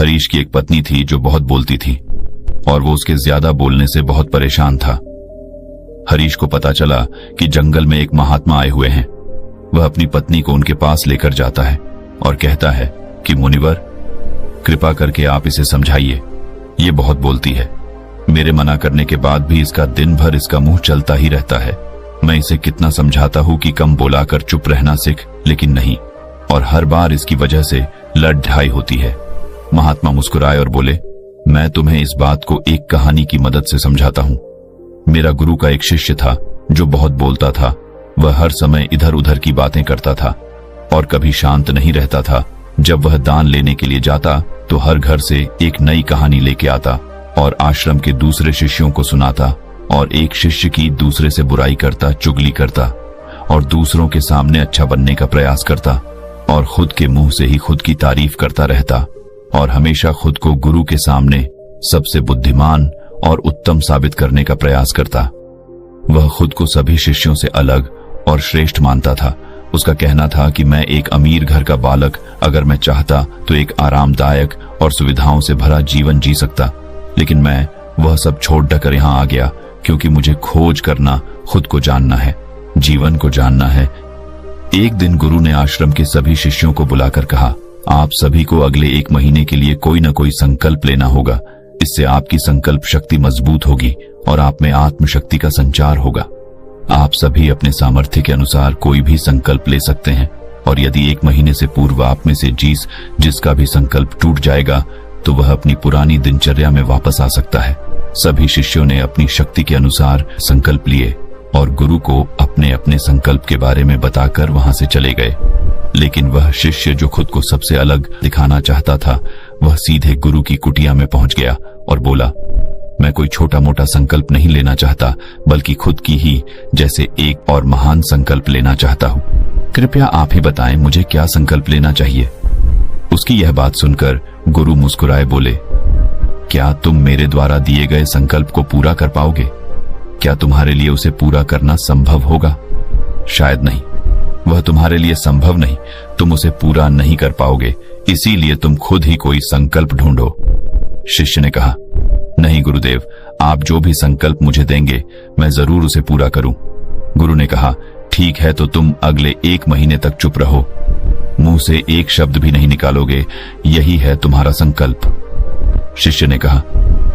हरीश की एक पत्नी थी जो बहुत बोलती थी और वो उसके ज्यादा बोलने से बहुत परेशान था। हरीश को पता चला कि जंगल में एक महात्मा आए हुए हैं। वह अपनी पत्नी को उनके पास लेकर जाता है और कहता है कि मुनिवर, कृपा करके आप इसे समझाइए, ये बहुत बोलती है। मेरे मना करने के बाद भी इसका दिन भर इसका मुंह चलता ही रहता है। मैं इसे कितना समझाता हूं कि कम बोला कर चुप रहना सीख, लेकिन नहीं, और हर बार इसकी वजह से लड़ ढाई होती है। महात्मा मुस्कुराए और बोले, मैं तुम्हें इस बात को एक कहानी की मदद से समझाता हूं। मेरा गुरु का एक शिष्य था जो बहुत बोलता था। वह हर समय इधर उधर की बातें करता था और कभी शांत नहीं रहता था। जब वह दान लेने के लिए जाता तो हर घर से एक नई कहानी लेके आता और आश्रम के दूसरे शिष्यों को सुनाता, और एक शिष्य की दूसरे से बुराई करता, चुगली करता और दूसरों के सामने अच्छा बनने का प्रयास करता और खुद के मुंह से ही खुद की तारीफ करता रहता और हमेशा खुद को गुरु के सामने सबसे बुद्धिमान और उत्तम साबित करने का प्रयास करता। वह खुद को सभी शिष्यों से अलग और श्रेष्ठ मानता था। उसका कहना था कि मैं एक अमीर घर का बालक, अगर मैं चाहता तो एक आरामदायक और सुविधाओं से भरा जीवन जी सकता, लेकिन मैं वह सब छोड़ कर यहाँ आ गया क्योंकि मुझे खोज करना, खुद को जानना है, जीवन को जानना है। एक दिन गुरु ने आश्रम के सभी शिष्यों को बुलाकर कहा, आप सभी को अगले 1 महीने के लिए कोई न कोई संकल्प लेना होगा। इससे आपकी संकल्प शक्ति मजबूत होगी और आप में आत्मशक्ति का संचार होगा। आप सभी अपने सामर्थ्य के अनुसार कोई भी संकल्प ले सकते हैं, और यदि 1 महीने से पूर्व आप में से जिसका भी संकल्प टूट जाएगा तो वह अपनी पुरानी दिनचर्या में वापस आ सकता है। सभी शिष्यों ने अपनी शक्ति के अनुसार संकल्प लिए और गुरु को अपने अपने संकल्प के बारे में बताकर वहां से चले गए। लेकिन वह शिष्य जो खुद को सबसे अलग दिखाना चाहता था, वह सीधे गुरु की कुटिया में पहुंच गया और बोला, मैं कोई छोटा मोटा संकल्प नहीं लेना चाहता, बल्कि खुद की ही जैसे एक और महान संकल्प लेना चाहता हूँ। कृपया आप ही बताएं मुझे क्या संकल्प लेना चाहिए। उसकी यह बात सुनकर गुरु मुस्कुराए बोले, क्या तुम मेरे द्वारा दिए गए संकल्प को पूरा कर पाओगे? क्या तुम्हारे लिए उसे पूरा करना संभव होगा? शायद नहीं, वह तुम्हारे लिए संभव नहीं। तुम उसे पूरा नहीं कर पाओगे, इसीलिए तुम खुद ही कोई संकल्प ढूंढो। शिष्य ने कहा, नहीं गुरुदेव, आप जो भी संकल्प मुझे देंगे मैं जरूर उसे पूरा करूं। गुरु ने कहा, ठीक है, तो तुम अगले 1 महीने तक चुप रहो, मुंह से एक शब्द भी नहीं निकालोगे, यही है तुम्हारा संकल्प। शिष्य ने कहा,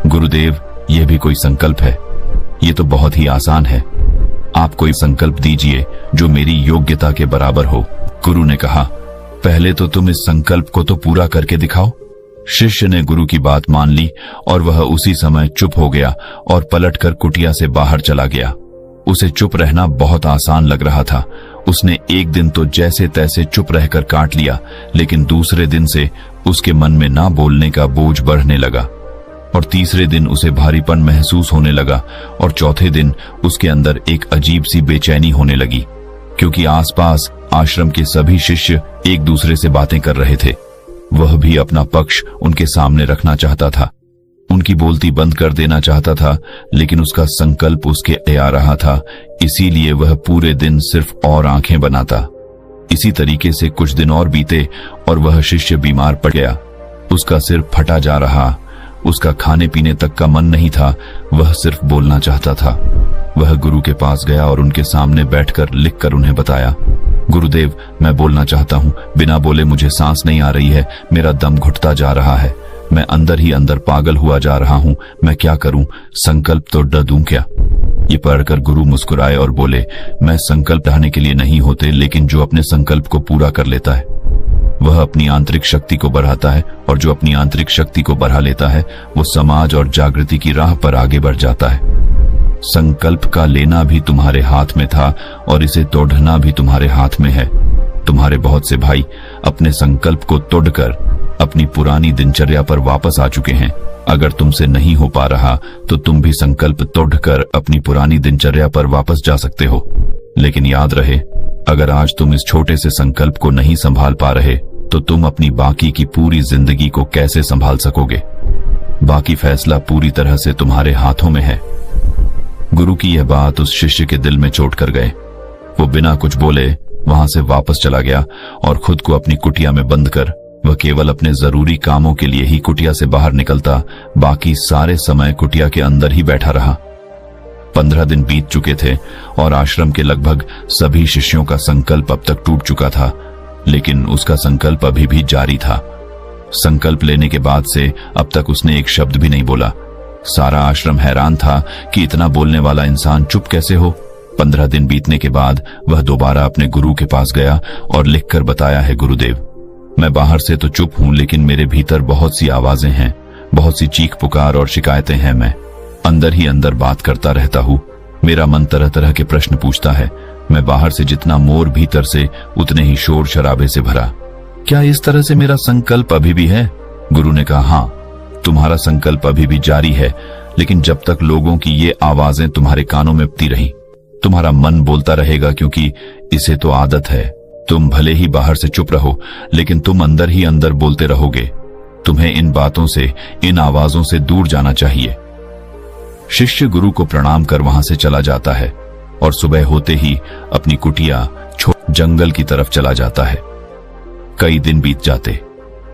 गुरुदेव, यह भी कोई संकल्प है? ये तो बहुत ही आसान है। आप कोई संकल्प दीजिए जो मेरी योग्यता के बराबर हो। गुरु ने कहा, पहले तो तुम इस संकल्प को तो पूरा करके दिखाओ। शिष्य ने गुरु की बात मान ली और वह उसी समय चुप हो गया और पलटकर कुटिया से बाहर चला गया। उसे चुप रहना बहुत आसान लग रहा था। उसने एक दिन तो जैसे तैसे चुप रहकर काट लिया, लेकिन दूसरे दिन से उसके मन में ना बोलने का बोझ बढ़ने लगा, और तीसरे दिन उसे भारीपन महसूस होने लगा, और चौथे दिन उसके अंदर एक अजीब सी बेचैनी होने लगी, क्योंकि आसपास आश्रम के सभी शिष्य एक दूसरे से बातें कर रहे थे। वह भी अपना पक्ष उनके सामने रखना चाहता था, उनकी बोलती बंद कर देना चाहता था, लेकिन उसका संकल्प उसके आ रहा था, इसीलिए वह पूरे दिन सिर्फ और आंखें बनाता। इसी तरीके से कुछ दिन और बीते और वह शिष्य बीमार पड़ गया। उसका सिर फटा जा रहा, उसका खाने पीने तक का मन नहीं था, वह सिर्फ बोलना चाहता था। वह गुरु के पास गया और उनके सामने बैठकर लिखकर उन्हें बताया, गुरुदेव, मैं बोलना चाहता हूँ, बिना बोले मुझे सांस नहीं आ रही है, मेरा दम घुटता जा रहा है, मैं अंदर ही अंदर पागल हुआ जा रहा हूँ, मैं क्या करूँ? संकल्प तो ड दूं क्या? ये पढ़कर गुरु मुस्कुराए और बोले, मैं संकल्प ढाने के लिए नहीं होते, लेकिन जो अपने संकल्प को पूरा कर लेता है वह अपनी आंतरिक शक्ति को बढ़ाता है, और जो अपनी आंतरिक शक्ति को बढ़ा लेता है वो समाज और जागृति की राह पर आगे बढ़ जाता है। संकल्प का लेना भी तुम्हारे हाथ में था और इसे तोड़ना भी तुम्हारे हाथ में है। तुम्हारे बहुत से भाई अपने संकल्प को तोड़कर अपनी पुरानी दिनचर्या पर वापस आ चुके हैं। अगर तुमसे नहीं हो पा रहा तो तुम भी संकल्प तोड़कर अपनी पुरानी दिनचर्या पर वापस जा सकते हो। लेकिन याद रहे, अगर आज तुम इस छोटे से संकल्प को नहीं संभाल पा रहे तो तुम अपनी बाकी की पूरी जिंदगी को कैसे संभाल सकोगे? बाकी फैसला पूरी तरह से तुम्हारे हाथों में है। गुरु की यह बात उस शिष्य के दिल में चोट कर गए। वो बिना कुछ बोले वहां से वापस चला गया और खुद को अपनी कुटिया में बंद कर वह केवल अपने जरूरी कामों के लिए ही कुटिया से बाहर निकलता, बाकी सारे समय कुटिया के अंदर ही बैठा रहा। 15 दिन बीत चुके थे और आश्रम के लगभग सभी शिष्यों का संकल्प अब तक टूट चुका था, लेकिन उसका संकल्प अभी भी जारी था। संकल्प लेने के बाद से अब तक उसने एक शब्द भी नहीं बोला। सारा आश्रम हैरान था कि इतना बोलने वाला इंसान चुप कैसे हो। 15 दिन बीतने के बाद वह दोबारा अपने गुरु के पास गया और लिखकर बताया है, गुरुदेव, मैं बाहर से तो चुप हूं, लेकिन मेरे भीतर बहुत सी आवाजें हैं, बहुत सी चीख पुकार और शिकायतें हैं। मैं अंदर ही अंदर बात करता रहता हूं। मेरा मन तरह तरह के प्रश्न पूछता है। मैं बाहर से जितना मोर, भीतर से उतने ही शोर शराबे से भरा। क्या इस तरह से मेरा संकल्प अभी भी है? गुरु ने कहा, हाँ, तुम्हारा संकल्प अभी भी जारी है, लेकिन जब तक लोगों की ये आवाजें तुम्हारे कानों में उठती रही, तुम्हारा मन बोलता रहेगा, क्योंकि इसे तो आदत है। तुम भले ही बाहर से चुप रहो, लेकिन तुम अंदर ही अंदर बोलते रहोगे। तुम्हें इन बातों से, इन आवाजों से दूर जाना चाहिए। शिष्य गुरु को प्रणाम कर वहां से चला जाता है और सुबह होते ही अपनी कुटिया छोड़ जंगल की तरफ चला जाता है। कई दिन बीत जाते,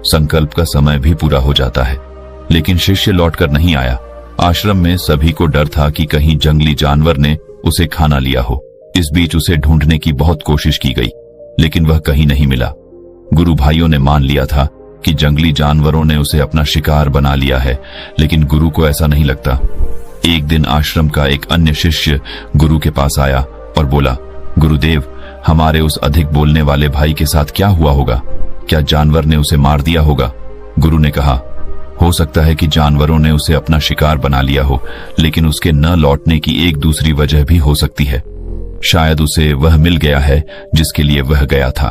संकल्प का समय भी पूरा हो जाता है, लेकिन शिष्य लौटकर नहीं आया। आश्रम में सभी को डर था कि कहीं जंगली जानवर ने उसे खाना लिया हो। इस बीच उसे ढूंढने की बहुत कोशिश की गई, लेकिन वह कहीं नहीं मिला। गुरु भाइयों ने मान लिया था कि जंगली जानवरों ने उसे अपना शिकार बना लिया है, लेकिन गुरु को ऐसा नहीं लगता। एक दिन आश्रम का एक अन्य शिष्य गुरु के पास आया और बोला, गुरुदेव, हमारे उस अधिक बोलने वाले भाई के साथ क्या हुआ होगा? क्या जानवर ने उसे मार दिया होगा? गुरु ने कहा, हो सकता है कि जानवरों ने उसे अपना शिकार बना लिया हो, लेकिन उसके न लौटने की एक दूसरी वजह भी हो सकती है। शायद उसे वह मिल गया है जिसके लिए वह गया था।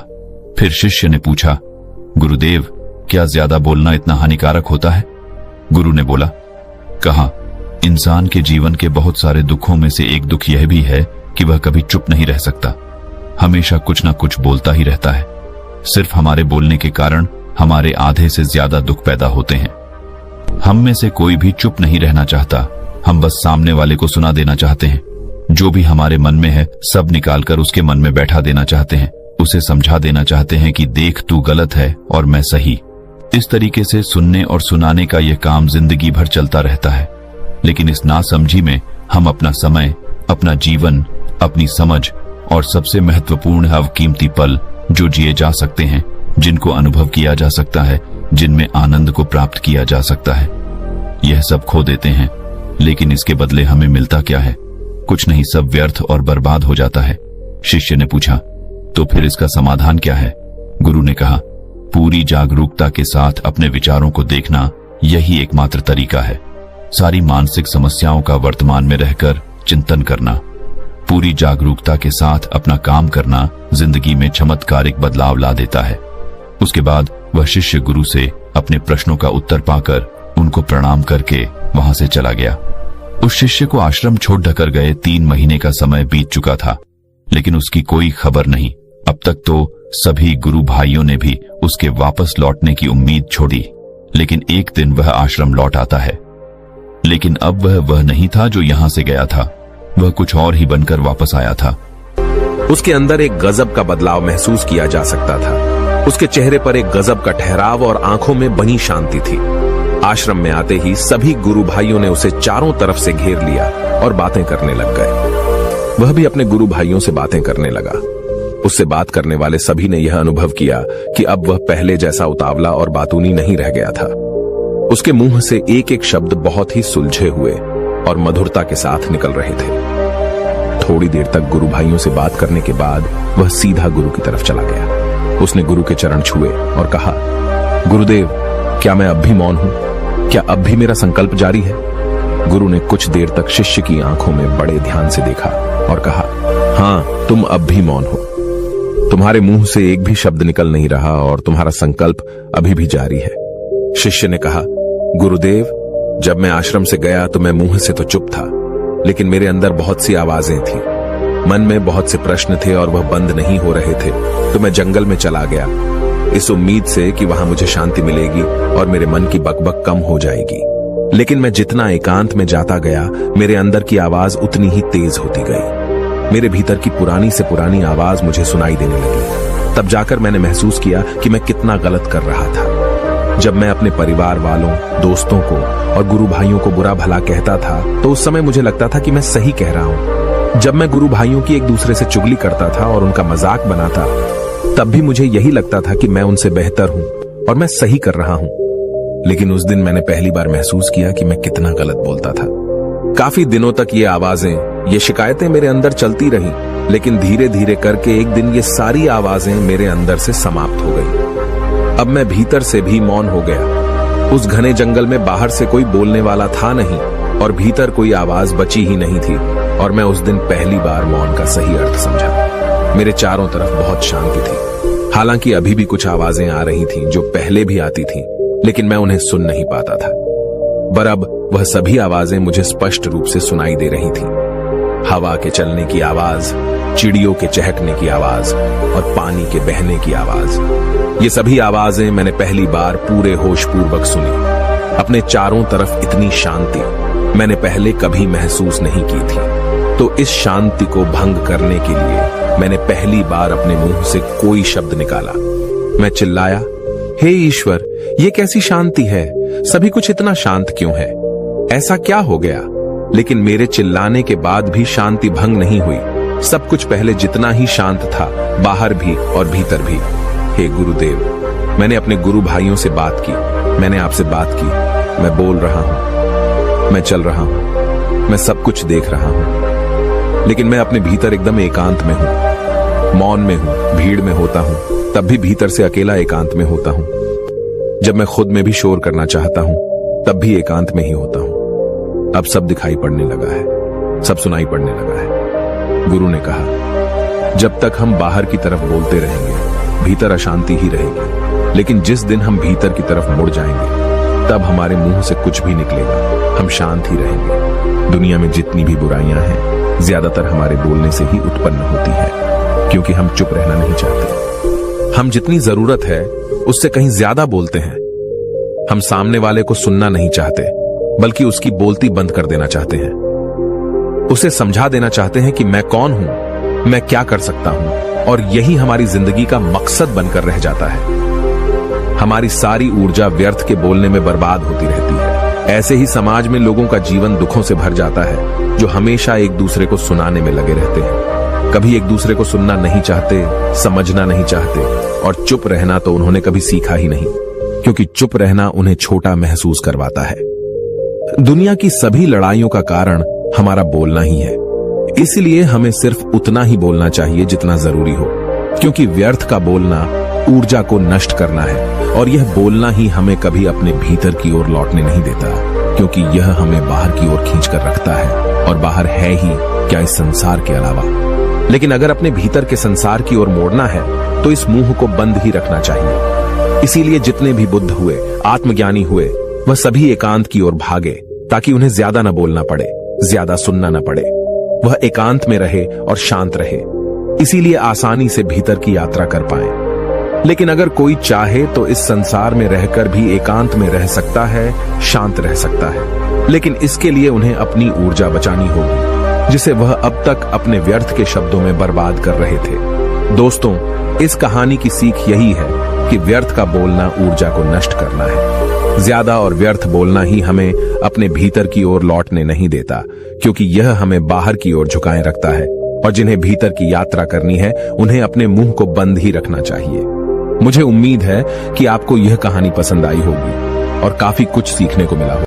फिर शिष्य ने पूछा, गुरुदेव, क्या ज्यादा बोलना इतना हानिकारक होता है? गुरु ने बोला, कहा, इंसान के जीवन के बहुत सारे दुखों में से एक दुख यह भी है कि वह कभी चुप नहीं रह सकता, हमेशा कुछ न कुछ बोलता ही रहता है। सिर्फ हमारे बोलने के कारण हमारे आधे से ज्यादा दुख पैदा होते हैं। हम में से कोई भी चुप नहीं रहना चाहता, हम बस सामने वाले को सुना देना चाहते हैं। जो भी हमारे मन में है सब निकालकर उसके मन में बैठा देना चाहते हैं, उसे समझा देना चाहते हैं कि देख, तू गलत है और मैं सही। इस तरीके से सुनने और सुनाने का यह काम जिंदगी भर चलता रहता है, लेकिन इस नासमझी में हम अपना समय, अपना जीवन, अपनी समझ और सबसे महत्वपूर्ण अवकीमती पल जो जिए जा सकते हैं, जिनको अनुभव किया जा सकता है, जिनमें आनंद को प्राप्त किया जा सकता है, यह सब खो देते हैं। लेकिन इसके बदले हमें मिलता क्या है? कुछ नहीं, सब व्यर्थ और बर्बाद हो जाता है। शिष्य ने पूछा, तो फिर इसका समाधान क्या है? गुरु ने कहा, पूरी जागरूकता के साथ अपने विचारों को देखना, यही एकमात्र तरीका है। सारी मानसिक समस्याओं का वर्तमान में रहकर चिंतन करना, पूरी जागरूकता के साथ अपना काम करना जिंदगी में चमत्कारिक बदलाव ला देता है। उसके बाद वह शिष्य गुरु से अपने प्रश्नों का उत्तर पाकर उनको प्रणाम करके वहां से चला गया। उस शिष्य को आश्रम छोड़ ढकर गए 3 महीने का समय बीत चुका था, लेकिन उसकी कोई खबर नहीं। अब तक तो सभी गुरु भाइयों ने भी उसके वापस लौटने की उम्मीद छोड़ी, लेकिन एक दिन वह आश्रम लौट आता है। लेकिन अब वह नहीं था जो यहां से गया था, वह कुछ और ही बनकर वापस आया था। उसके अंदर एक गजब का बदलाव महसूस किया जा सकता था। उसके चेहरे पर एक गजब का ठहराव और आंखों में बनी शांति थी। आश्रम में आते ही सभी गुरु भाइयों ने उसे चारों तरफ से घेर लिया और बातें करने लग गए। वह भी अपने गुरु भाइयों से बातें करने लगा। उससे बात करने वाले सभी ने यह अनुभव किया कि अब वह पहले जैसा उतावला और बातूनी नहीं रह गया था। उसके मुंह से एक एक शब्द बहुत ही सुलझे हुए और मधुरता के साथ निकल रहे थे। थोड़ी देर तक गुरु भाइयों से बात करने के बाद वह सीधा गुरु की तरफ चला गया। उसने गुरु के चरण छुए और कहा, गुरुदेव, क्या मैं अब भी मौन हूं? क्या अब भी मेरा संकल्प जारी है? गुरु ने कुछ देर तक शिष्य की आंखों में बड़े ध्यान से देखा और कहा, हां, तुम अब भी मौन हो। तुम्हारे मुंह से एक भी शब्द निकल नहीं रहा और तुम्हारा संकल्प अभी भी जारी है। शिष्य ने कहा, गुरुदेव, जब मैं आश्रम से गया तो मैं मुंह से तो चुप था, लेकिन मेरे अंदर बहुत सी आवाजें थी। मन में बहुत से प्रश्न थे और वह बंद नहीं हो रहे थे, तो मैं जंगल में चला गया, इस उम्मीद से कि वहां मुझे शांति मिलेगी और मेरे मन की बकबक कम हो जाएगी। लेकिन मैं जितना एकांत में जाता गया, मेरे अंदर की आवाज उतनी ही तेज होती गई। मेरे भीतर की पुरानी से पुरानी आवाज मुझे सुनाई देने लगी। तब जाकर मैंने महसूस किया कि मैं कितना गलत कर रहा था। जब मैं अपने परिवार वालों, दोस्तों को और गुरु भाइयों को बुरा भला कहता था तो उस समय मुझे लगता था कि मैं सही कह रहा हूं। जब मैं गुरु भाइयों की एक दूसरे से चुगली करता था और उनका मजाक बनाता, तब भी मुझे यही लगता था कि मैं उनसे बेहतर हूं और मैं सही कर रहा हूं। लेकिन उस दिन मैंने पहली बार महसूस किया कि मैं कितना गलत बोलता था। काफी दिनों तक ये आवाजें, ये शिकायतें मेरे अंदर चलती रहीं, लेकिन धीरे धीरे करके एक दिन ये सारी आवाजें मेरे अंदर से समाप्त हो गई। अब मैं भीतर से भी मौन हो गया। उस घने जंगल में बाहर से कोई बोलने वाला था नहीं और भीतर कोई आवाज बची ही नहीं थी, और मैं उस दिन पहली बार मौन का सही अर्थ समझा। मेरे चारों तरफ बहुत शांति थी। हालांकि अभी भी कुछ आवाजें आ रही थीं जो पहले भी आती थीं, लेकिन मैं उन्हें सुन नहीं पाता था। पर अब वह सभी आवाजें मुझे स्पष्ट रूप से सुनाई दे रही थीं। हवा के चलने की आवाज, चिड़ियों के चहकने की आवाज और पानी के बहने की आवाज। ये सभी आवाजें मैंने पहली बार पूरे होशपूर्वक सुनी। अपने चारों तरफ इतनी शांति मैंने पहले कभी महसूस नहीं की थी। तो इस शांति को भंग करने के लिए मैंने पहली बार अपने मुंह से कोई शब्द निकाला। मैं चिल्लाया, हे ईश्वर, ये कैसी शांति है? सभी कुछ इतना शांत क्यों है? ऐसा क्या हो गया? लेकिन मेरे चिल्लाने के बाद भी शांति भंग नहीं हुई। सब कुछ पहले जितना ही शांत था, बाहर भी और भीतर भी। हे गुरुदेव, मैंने अपने गुरु भाइयों से बात की, मैंने आपसे बात की। मैं बोल रहा हूं, मैं चल रहा हूं, मैं सब कुछ देख रहा हूं, लेकिन मैं अपने भीतर एकदम एकांत में हूं, मौन में हूं, भीड़ में होता हूं, तब भी भीतर से अकेला एकांत में होता हूं। जब मैं खुद में भी शोर करना चाहता हूं, तब भी एकांत में ही होता हूं। अब सब दिखाई पड़ने लगा है, सब सुनाई पड़ने लगा है। गुरु ने कहा, जब तक हम बाहर की तरफ बोलते रहेंगे, भीतर अशांति ही रहेगी। लेकिन जिस दिन हम भीतर की तरफ मुड़ जाएंगे, तब हमारे मुंह से कुछ भी निकलेगा, हम शांत ही रहेंगे। दुनिया में जितनी भी बुराइयां हैं, ज्यादातर हमारे बोलने से ही उत्पन्न होती है, क्योंकि हम चुप रहना नहीं चाहते। हम जितनी जरूरत है उससे कहीं ज्यादा बोलते हैं। हम सामने वाले को सुनना नहीं चाहते, बल्कि उसकी बोलती बंद कर देना चाहते हैं। उसे समझा देना चाहते हैं कि मैं कौन हूं, मैं क्या कर सकता हूं, और यही हमारी जिंदगी का मकसद बनकर रह जाता है। हमारी सारी ऊर्जा व्यर्थ के बोलने में बर्बाद होती रहती है। ऐसे ही समाज में लोगों का जीवन दुखों से भर जाता है, जो हमेशा एक दूसरे को सुनाने में लगे रहते हैं। कभी एक दूसरे को सुनना नहीं चाहते, समझना नहीं चाहते, और चुप रहना तो उन्होंने कभी सीखा ही नहीं, क्योंकि चुप रहना उन्हें छोटा महसूस करवाता है। दुनिया की सभी लड़ाइयों का कारण हमारा बोलना ही है। इसलिए हमें सिर्फ उतना ही बोलना चाहिए जितना जरूरी हो, क्योंकि व्यर्थ का बोलना ऊर्जा को नष्ट करना है, और यह बोलना ही हमें कभी अपने भीतर की ओर लौटने नहीं देता, क्योंकि यह हमें बाहर की ओर खींचकर रखता है, और बाहर है ही क्या इस संसार के अलावा। लेकिन अगर अपने भीतर के संसार की ओर मोड़ना है, तो इस मुंह को बंद ही रखना चाहिए। इसीलिए जितने भी बुद्ध हुए, आत्मज्ञानी हुए, वह सभी एकांत की ओर भागे, ताकि उन्हें ज्यादा न बोलना पड़े, ज्यादा सुनना न पड़े। वह एकांत में रहे और शांत रहे, इसीलिए आसानी से भीतर की यात्रा कर पाए। लेकिन अगर कोई चाहे तो इस संसार में रहकर भी एकांत में रह सकता है, शांत रह सकता है, लेकिन इसके लिए उन्हें अपनी ऊर्जा बचानी होगी, जिसे वह अब तक अपने व्यर्थ के शब्दों में बर्बाद कर रहे थे। दोस्तों, इस कहानी की सीख यही है कि व्यर्थ का बोलना ऊर्जा को नष्ट करना है। ज्यादा और व्यर्थ बोलना ही हमें अपने भीतर की ओर लौटने नहीं देता, क्योंकि यह हमें बाहर की ओर झुकाए रखता है, और जिन्हें भीतर की यात्रा करनी है, उन्हें अपने मुंह को बंद ही रखना चाहिए। मुझे उम्मीद है कि आपको यह कहानी पसंद आई होगी और काफी कुछ सीखने को मिला होगा।